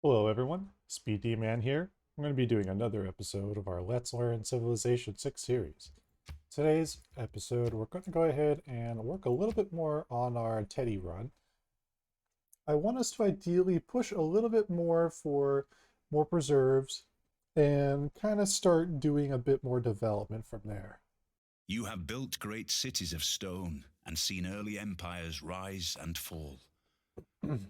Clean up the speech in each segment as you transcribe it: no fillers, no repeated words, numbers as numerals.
Hello everyone, SpeeDMan here. I'm going to be doing another episode of our Let's Learn Civilization 6 series. Today's episode, we're going to go ahead and work a little bit more on our Teddy run. I want us to ideally push a little bit more for more preserves and kind of start doing a bit more development from there. You have built great cities of stone and seen early empires rise and fall.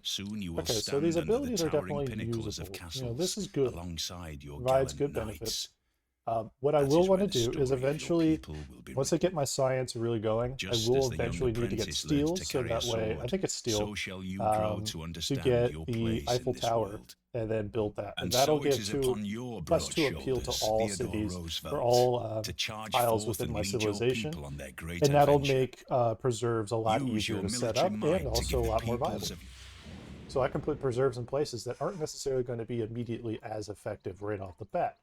Soon you will Okay, so these stand under the abilities are towering definitely pinnacles of usable. This castles is good. alongside your Provides gallant good benefits. knights. What I That will is want where to the do is story of your eventually, people will be once I get written. my science really going, I Just will as the young eventually need to get apprentice learns steel, to so carry a that way, I sword, think it's steel, so shall you grow to to understand get your the place in Eiffel this Tower world. and then build that. And And that'll so it give is two, upon your plus broad to appeal to shoulders, all Theodore cities, or Roosevelt, all to charge tiles forth within and my lead your civilization. people on their great And that'll adventure. make preserves a lot Use easier your to set military up and might to also give a the lot more peoples viable. of So I can put preserves in places that aren't necessarily going to be immediately as effective right off the bat.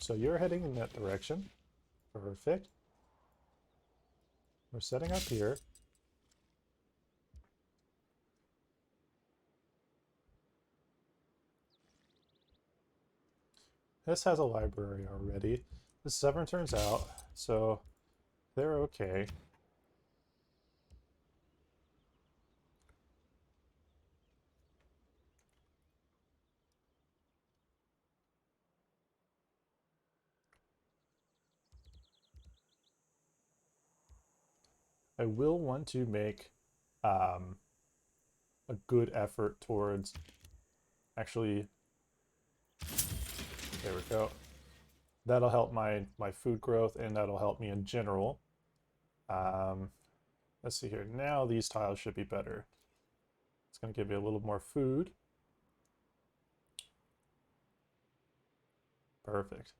So you're heading in that direction. Perfect. We're setting up here. This has a library already. The 7 turns out, so they're okay. I will want to make um, a good effort towards actually, there we go. That'll help my food growth and that'll help me in general. Um, let's see here. Now these tiles should be better. It's going to give you a little more food. Perfect.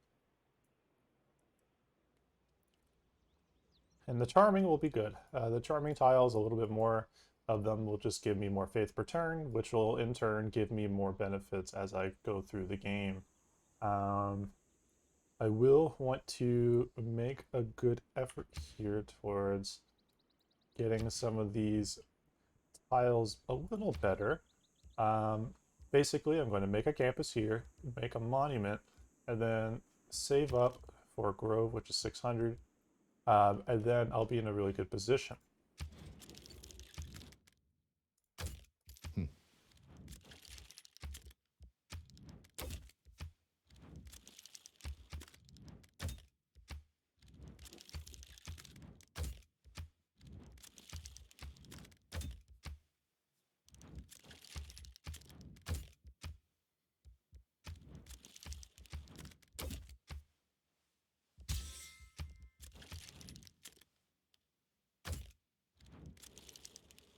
And the charming will be good. The charming tiles, a little bit more of them will just give me more faith per turn, which will in turn give me more benefits as I go through the game. Um, I will want to make a good effort here towards getting some of these tiles a little better. Um, Basically, I'm going to make a campus here, make a monument, and then save up for a grove, which is 600, and then I'll be in a really good position.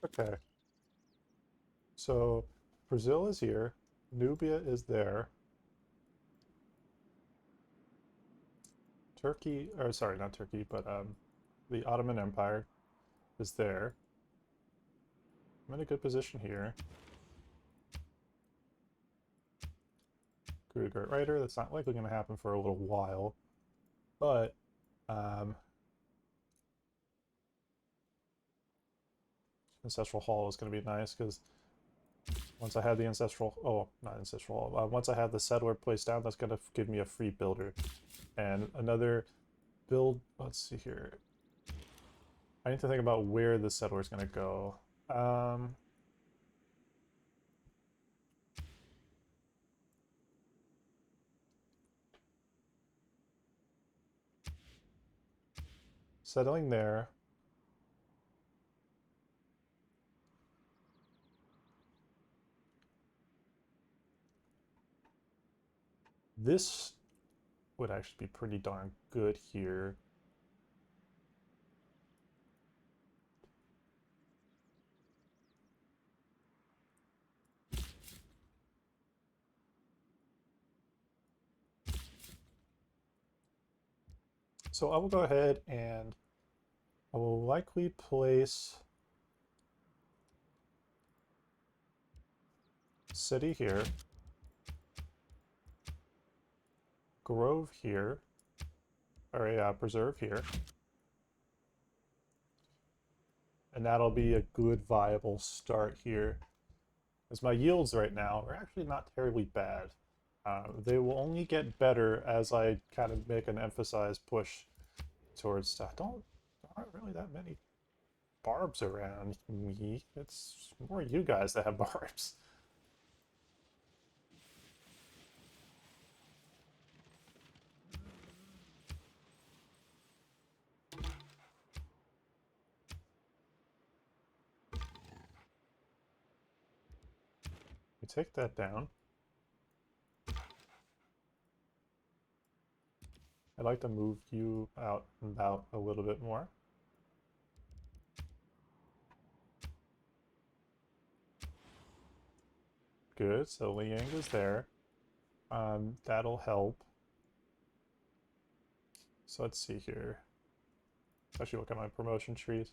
Okay, so Brazil is here, Nubia is there, Turkey, or sorry, not Turkey, but the Ottoman Empire is there. I'm in a good position here. Great Writer, that's not likely going to happen for a little while, but um, Ancestral Hall is going to be nice because once I have the Ancestral, oh, not Ancestral Hall, once I have the settler placed down, that's going to give me a free builder. And another build, let's see here. I need to think about where the settler is going to go. Settling there. This would actually be pretty darn good here. So I will go ahead and I will likely place city here, grove here, or a preserve here, and that'll be a good viable start here. As my yields right now are actually not terribly bad. They will only get better as I kind of make an emphasized push towards stuff. There aren't really that many barbs around me. It's more you guys that have barbs. We take that down. I'd like to move you out and about a little bit more. Good, so Liang is there. That'll help. So let's see here. Let's actually look at my promotion trees.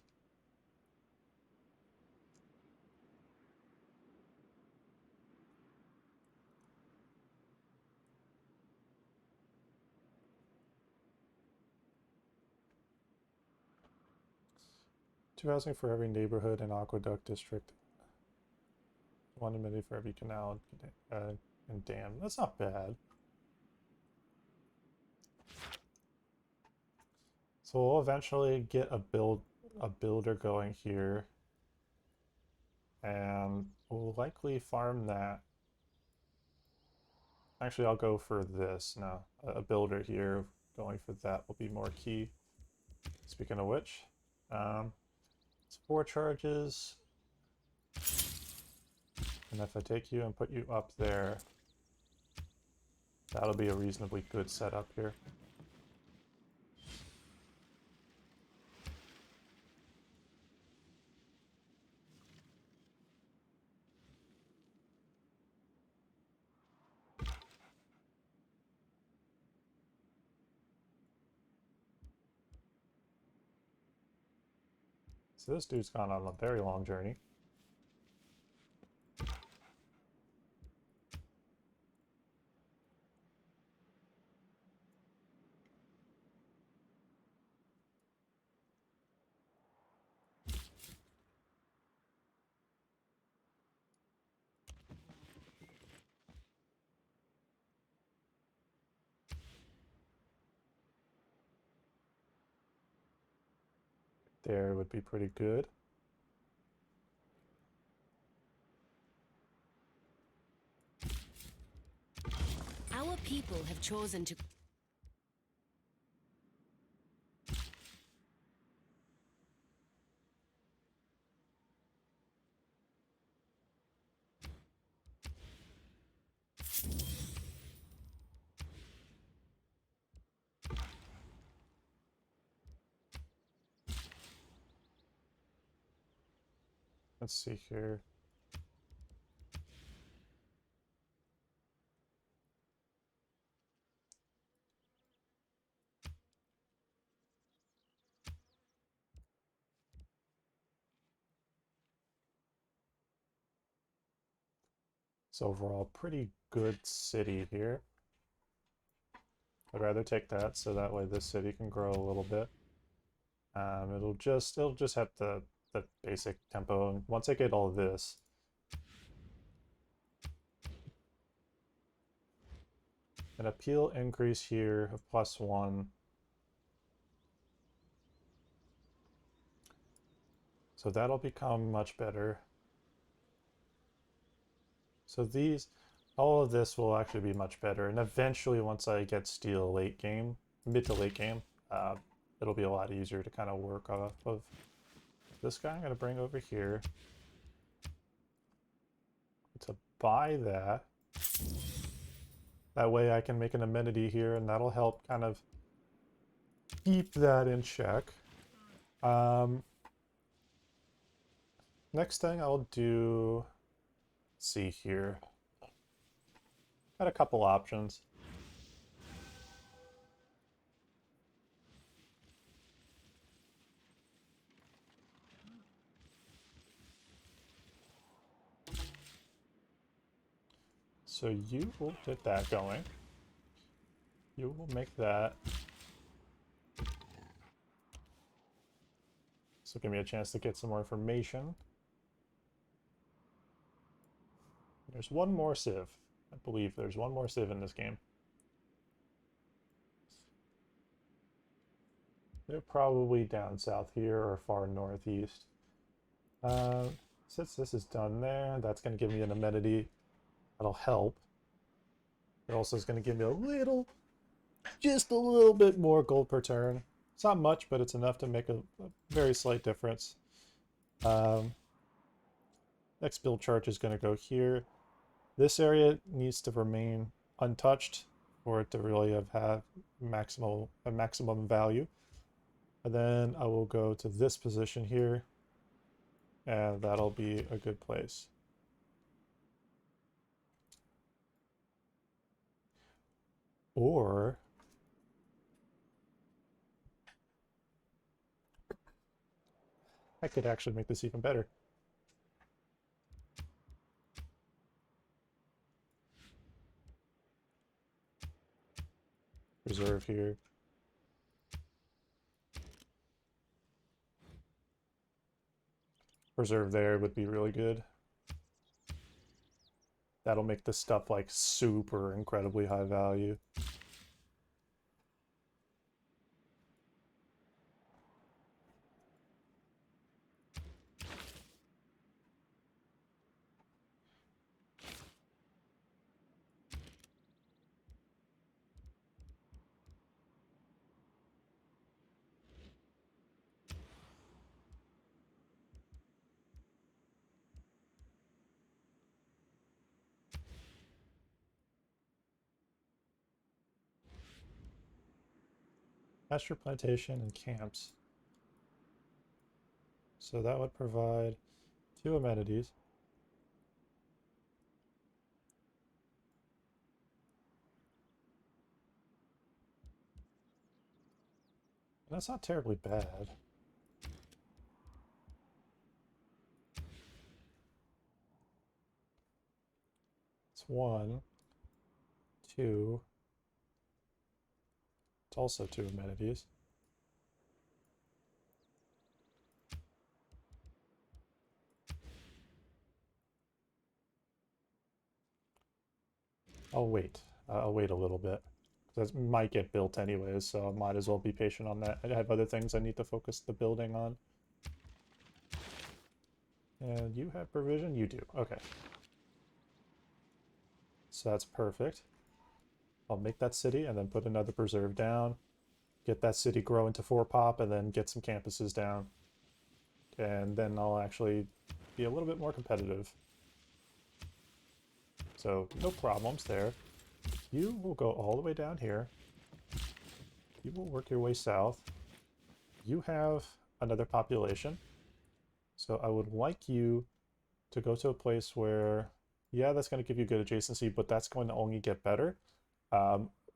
Two housing for every neighborhood and aqueduct district. One amenity for every canal and dam. That's not bad. So we'll eventually get a builder going here, and we'll likely farm that. Actually, I'll go for this now. A builder here going for that will be more key. Speaking of which, it's 4 charges. And if I take you and put you up there, that'll be a reasonably good setup here. So this dude's gone on a very long journey. There would be pretty good. Our people have chosen to... Let's see here. So overall, pretty good city here. I'd rather take that so that way this city can grow a little bit. It'll just have the basic tempo, and once I get all this, an appeal increase here of +1. So that'll become much better. So all of this will actually be much better, and eventually once I get steel late game, mid to late game, it'll be a lot easier to kind of work off of. This guy I'm going to bring over here to buy that. That way I can make an amenity here, and that'll help kind of keep that in check. Next thing I'll do, let's see here. Got a couple options. So you will get that going. You will make that. So give me a chance to get some more information. There's one more civ. I believe there's one more civ in this game. They're probably down south here or far northeast. Since this is done there, that's going to give me an amenity that'll help. It also is going to give me a little, just a little bit more gold per turn. It's not much, but it's enough to make a very slight difference. Next build charge is going to go here. This area needs to remain untouched for it to really have a maximum value. And then I will go to this position here, and that'll be a good place. Or I could actually make this even better. Reserve here. Reserve there would be really good. That'll make this stuff like super incredibly high value. Pasture plantation and camps. So that would provide 2 amenities. And that's not terribly bad. It's 1, 2. It's also 2 amenities. I'll wait. I'll wait a little bit. That might get built anyways, so I might as well be patient on that. I have other things I need to focus the building on. And you have provision? You do. Okay. So that's perfect. I'll make that city and then put another preserve down. Get that city grow into 4 pop and then get some campuses down. And then I'll actually be a little bit more competitive. So no problems there. You will go all the way down here. You will work your way south. You have another population. So I would like you to go to a place where, yeah, that's going to give you good adjacency, but that's going to only get better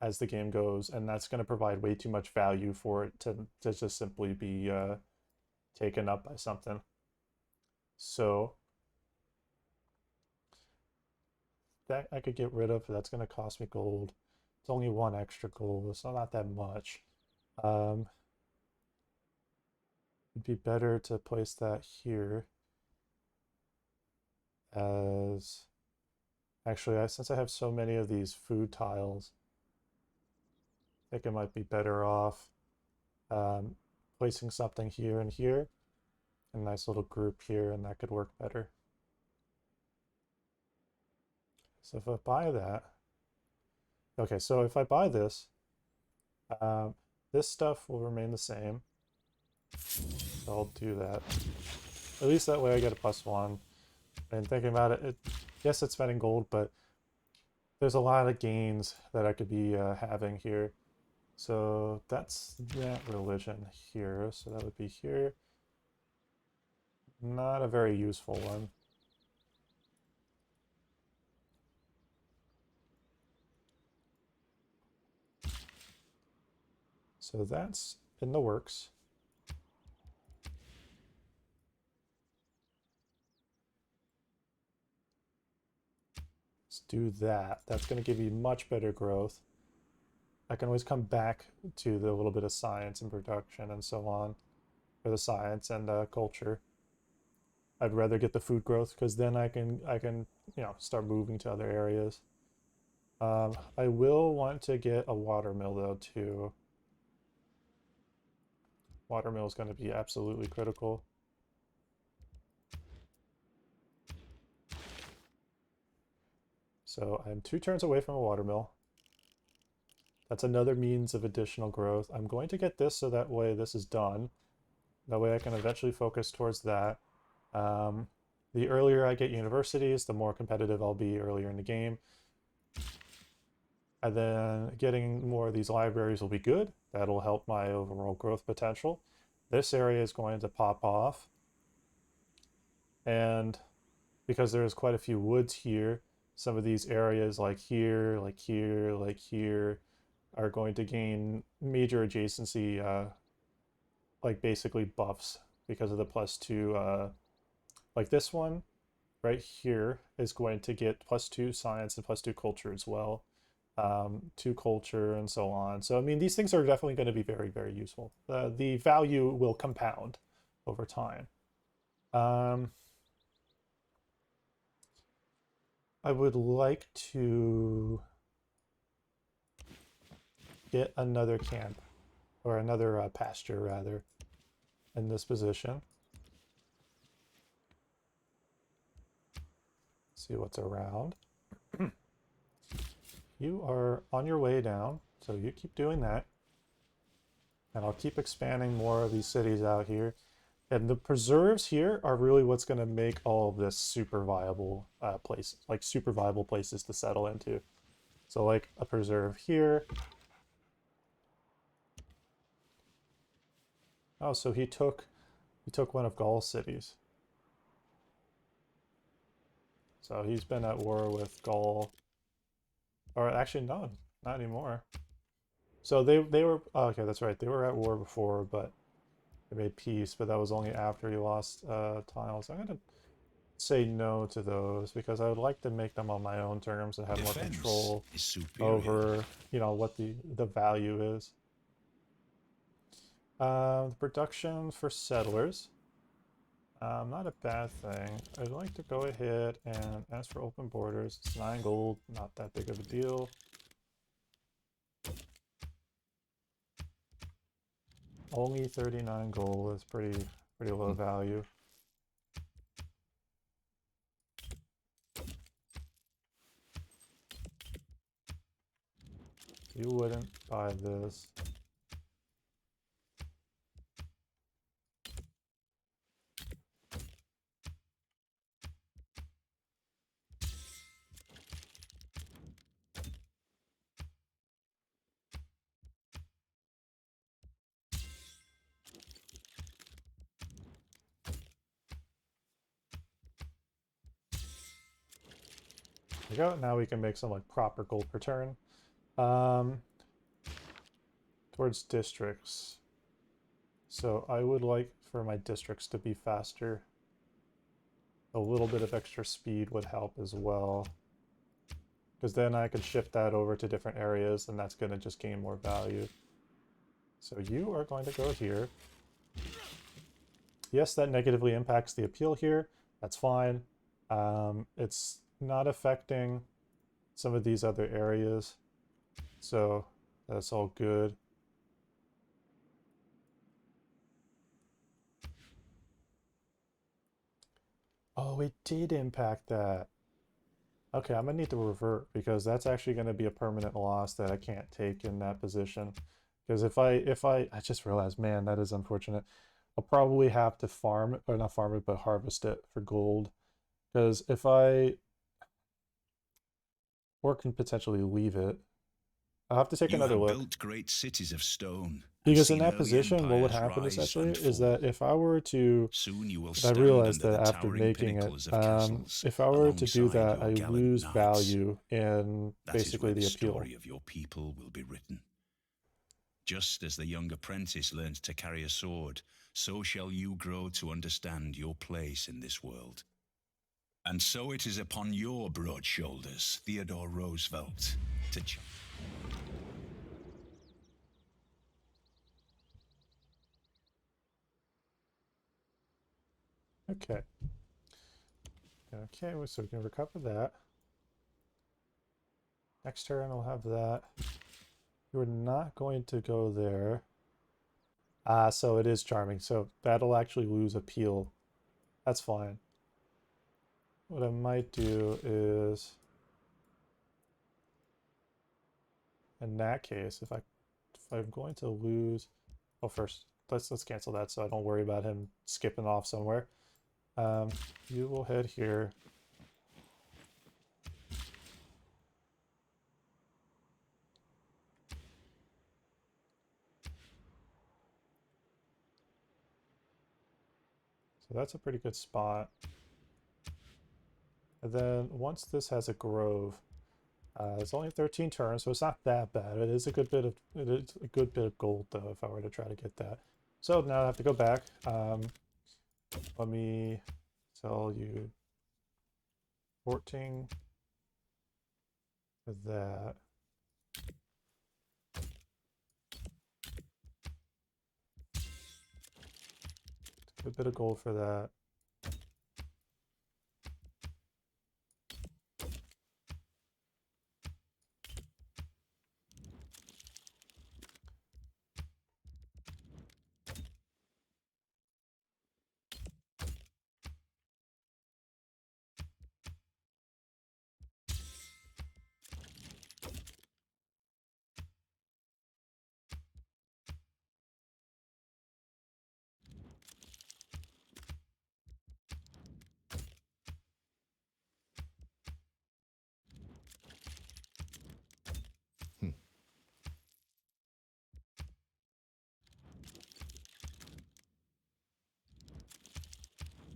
as the game goes, and that's going to provide way too much value for it to just simply be taken up by something. So that I could get rid of. That's going to cost me gold. It's only 1 extra gold, so not that much. It'd be better to place that here as... Actually, since I have so many of these food tiles, I think it might be better off placing something here and here. A nice little group here, and that could work better. So if I buy that... Okay, so if I buy this, this stuff will remain the same. So I'll do that. At least that way I get a +1. And thinking about it, yes, it's spending gold, but there's a lot of gains that I could be having here. So that's that religion here. So that would be here. Not a very useful one. So that's in the works. Let's do that. That's going to give you much better growth. I can always come back to the little bit of science and production and so on, for the science and culture. I'd rather get the food growth because then I can start moving to other areas. I will want to get a watermill though too. Watermill is going to be absolutely critical. So I'm 2 turns away from a watermill. That's another means of additional growth. I'm going to get this so that way this is done. That way I can eventually focus towards that. The earlier I get universities, the more competitive I'll be earlier in the game. And then getting more of these libraries will be good. That'll help my overall growth potential. This area is going to pop off. And because there's quite a few woods here, some of these areas like here, like here, like here, are going to gain major adjacency, like basically buffs because of the +2. Like this one right here is going to get +2 science and +2 culture as well. 2 culture and so on. So I mean, these things are definitely going to be very, very useful. The value will compound over time. I would like to get another camp, or another pasture rather, in this position. See what's around. You are on your way down, so you keep doing that. And I'll keep expanding more of these cities out here. And the preserves here are really what's going to make all of this super viable places, like super viable places to settle into. So like a preserve here. Oh, so he took one of Gaul's cities. So he's been at war with Gaul. Or actually, no, not anymore. So they were, oh, okay, that's right. They were at war before, but they made peace, but that was only after he lost tiles. I'm gonna say no to those because I would like to make them on my own terms and have more control over, what the value is. The production for settlers, not a bad thing. I'd like to go ahead and ask for open borders. It's 9 gold, not that big of a deal. Only 39 gold is pretty low value. You wouldn't buy this. There we go. Now we can make some like proper gold per turn. Towards districts. So I would like for my districts to be faster. A little bit of extra speed would help as well. Because then I could shift that over to different areas and that's going to just gain more value. So you are going to go here. Yes, that negatively impacts the appeal here. That's fine. It's not affecting some of these other areas. So that's all good. Oh, it did impact that. Okay, I'm gonna need to revert because that's actually gonna be a permanent loss that I can't take in that position. Because if I just realized, man, that is unfortunate. I'll probably have to farm it, or not farm it, but harvest it for gold. Because if I, or can potentially leave it, I'll have to take another look. Built great cities of stone. Because in that position, what would happen essentially is that if I were to, I realized that after making it, if I were to do that, I lose value in basically the appeal. Story of your people will be written. Just as the young apprentice learns to carry a sword, so shall you grow to understand your place in this world. And so it is upon your broad shoulders, Theodore Roosevelt, to... Okay. Okay, so we can recover that. Next turn I'll have that. You're not going to go there. So it is charming. So that'll actually lose appeal. That's fine. What I might do is, in that case, if I'm going to lose, well, first let's cancel that so I don't worry about him skipping off somewhere. You will head here. So that's a pretty good spot. And then once this has a grove, it's only 13 turns, so it's not that bad. It is a good bit of gold though, if I were to try to get that. So now I have to go back. Let me sell you 14 for that. A good bit of gold for that.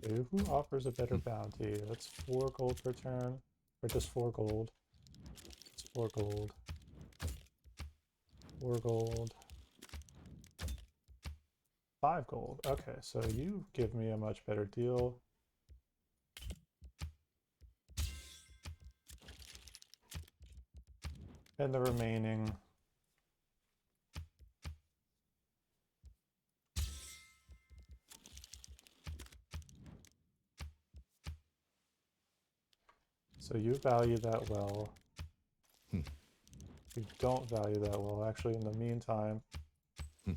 Okay, who offers a better bounty? That's 4 gold per turn, or just 4 gold. It's 4 gold. 4 gold. 5 gold. Okay, so you give me a much better deal. And the remaining. So you value that well. You don't value that well. Actually, in the meantime, let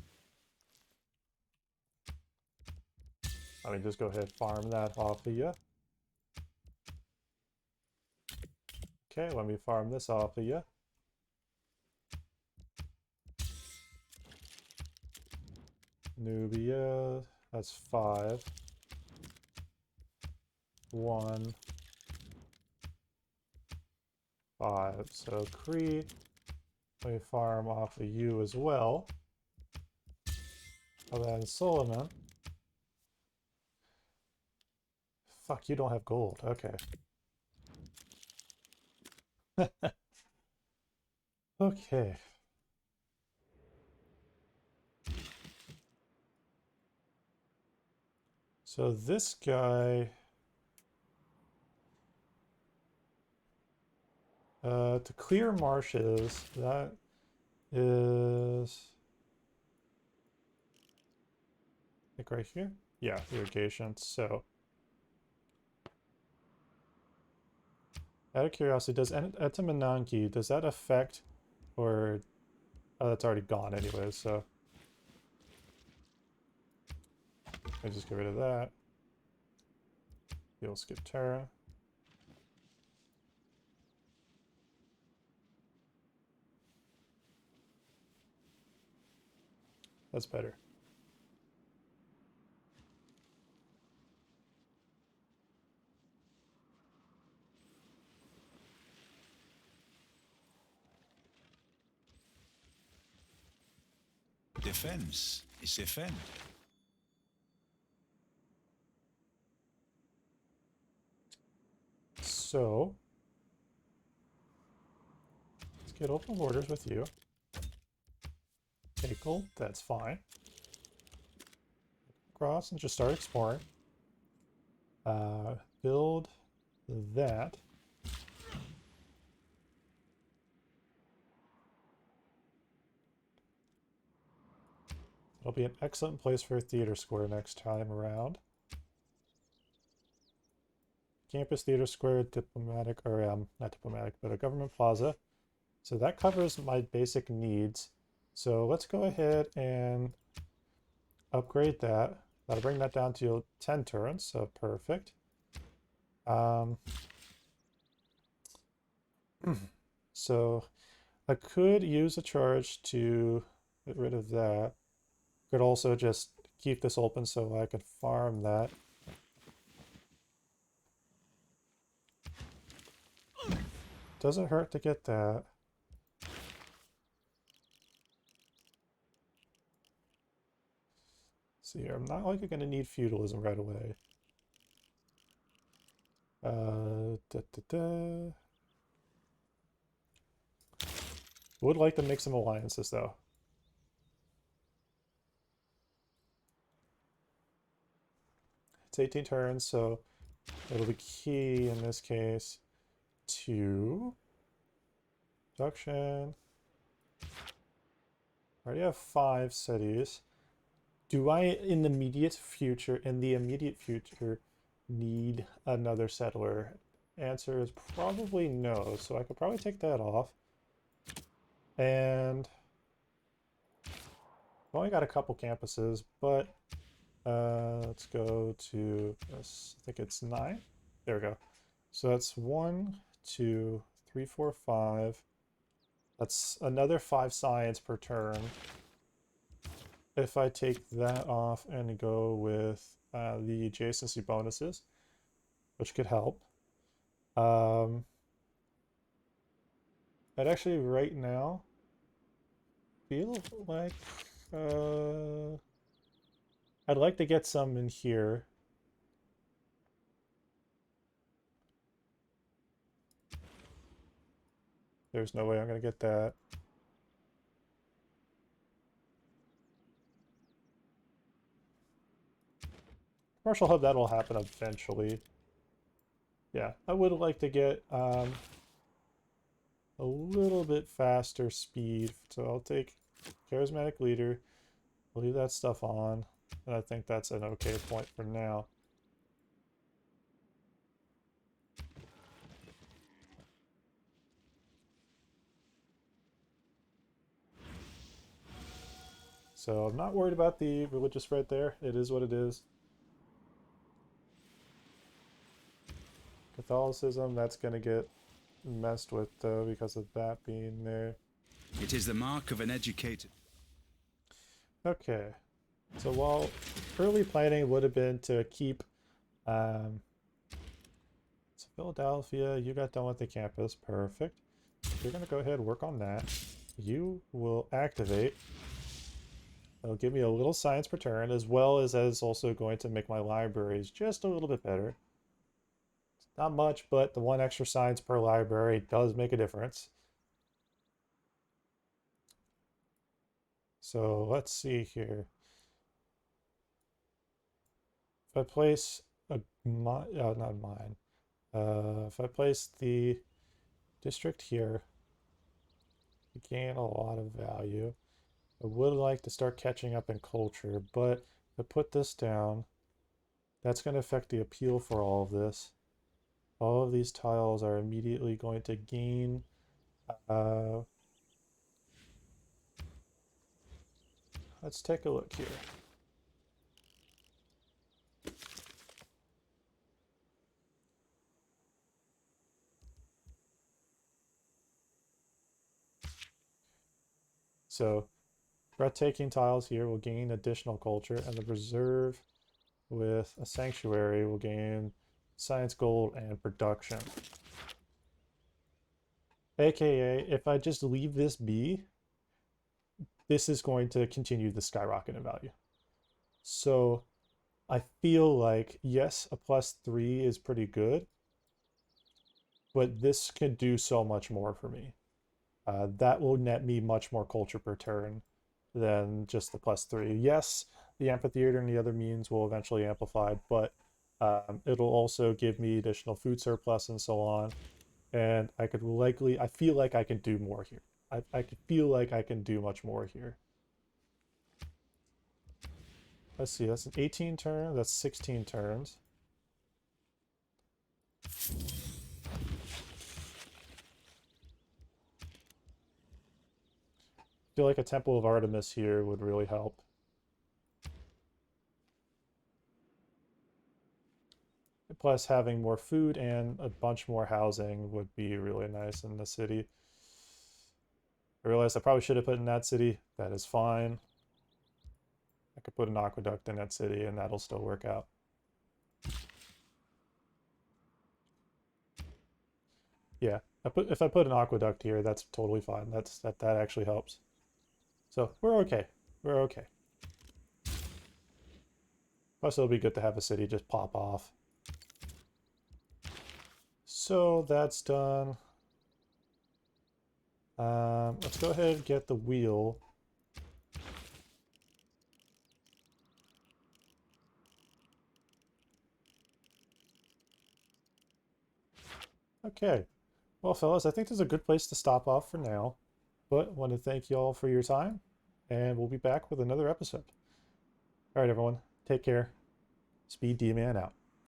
me just go ahead and farm that off of you. Okay, let me farm this off of you. Nubia, that's 5. 1. 5. So Crete, let me farm off of you as well. And then Solomon. Fuck, you don't have gold. Okay. Okay. So this guy, to clear marshes, that is, I think right here? Yeah, irrigation. So, out of curiosity, does Etamananki, does that affect, or, oh, that's already gone anyway, so. Let me just get rid of that. You'll skip turn. That's better. Defense is defend. So, let's get open borders with you. Okay, cool. That's fine. Cross and just start exploring. Build that. It'll be an excellent place for a theater square next time around. campus, theater square, diplomatic, or not diplomatic, but a government plaza. So that covers my basic needs. So let's go ahead and upgrade that. That'll bring that down to 10 turns, so perfect. So I could use a charge to get rid of that. Could also just keep this open so I could farm that. Doesn't hurt to get that. See here, I'm not like I'm gonna need feudalism right away. Da, da, da. Would like to make some alliances though. It's 18 turns, so it'll be key in this case to production. I already have 5 cities. Do I, in the immediate future, need another settler? Answer is probably no, so I could probably take that off. And I've only got a couple campuses, but let's go to this. I think it's 9. There we go. So that's 1, 2, 3, 4, 5. That's another 5 science per turn. If I take that off and go with the adjacency bonuses, which could help. I'd actually right now feel like I'd like to get some in here. There's no way I'm gonna get that. Commercial hub, that'll happen eventually. Yeah, I would like to get a little bit faster speed. So I'll take charismatic leader, leave that stuff on, and I think that's an okay point for now. So I'm not worried about the religious right there. It is what it is. Catholicism, that's going to get messed with though because of that being there. It is the mark of an educated. Okay. So while early planning would have been to keep so Philadelphia, you got done with the campus. Perfect. You're going to go ahead and work on that. You will activate. It'll give me a little science per turn, as well as also going to make my libraries just a little bit better. Not much, but the 1 extra science per library does make a difference. So let's see here. If I place a not mine. If I place the district here, we gain a lot of value. I would like to start catching up in culture, but if I put this down, that's going to affect the appeal for all of this. All of these tiles are immediately going to gain let's take a look here. So breathtaking tiles here will gain additional culture, and the reserve with a sanctuary will gain science gold and production. AKA, if I just leave this be, this is going to continue to skyrocket in value. So I feel like, yes, a +3 is pretty good, but this could do so much more for me. That will net me much more culture per turn than just the +3. Yes, the amphitheater and the other means will eventually amplify, but it'll also give me additional food surplus and so on. And I feel like I can do more here. I feel like I can do much more here. Let's see, that's an 18 turn, that's 16 turns. I feel like a Temple of Artemis here would really help. Plus, having more food and a bunch more housing would be really nice in the city. I realized I probably should have put in that city. That is fine. I could put an aqueduct in that city and that'll still work out. Yeah, if I put an aqueduct here, that's totally fine. That actually helps. So we're okay. We're okay. Plus, it'll be good to have a city just pop off. So that's done. Let's go ahead and get the wheel. Okay. Well, fellas, I think this is a good place to stop off for now. But I want to thank you all for your time, and we'll be back with another episode. All right, everyone. Take care. SpeeDMan out.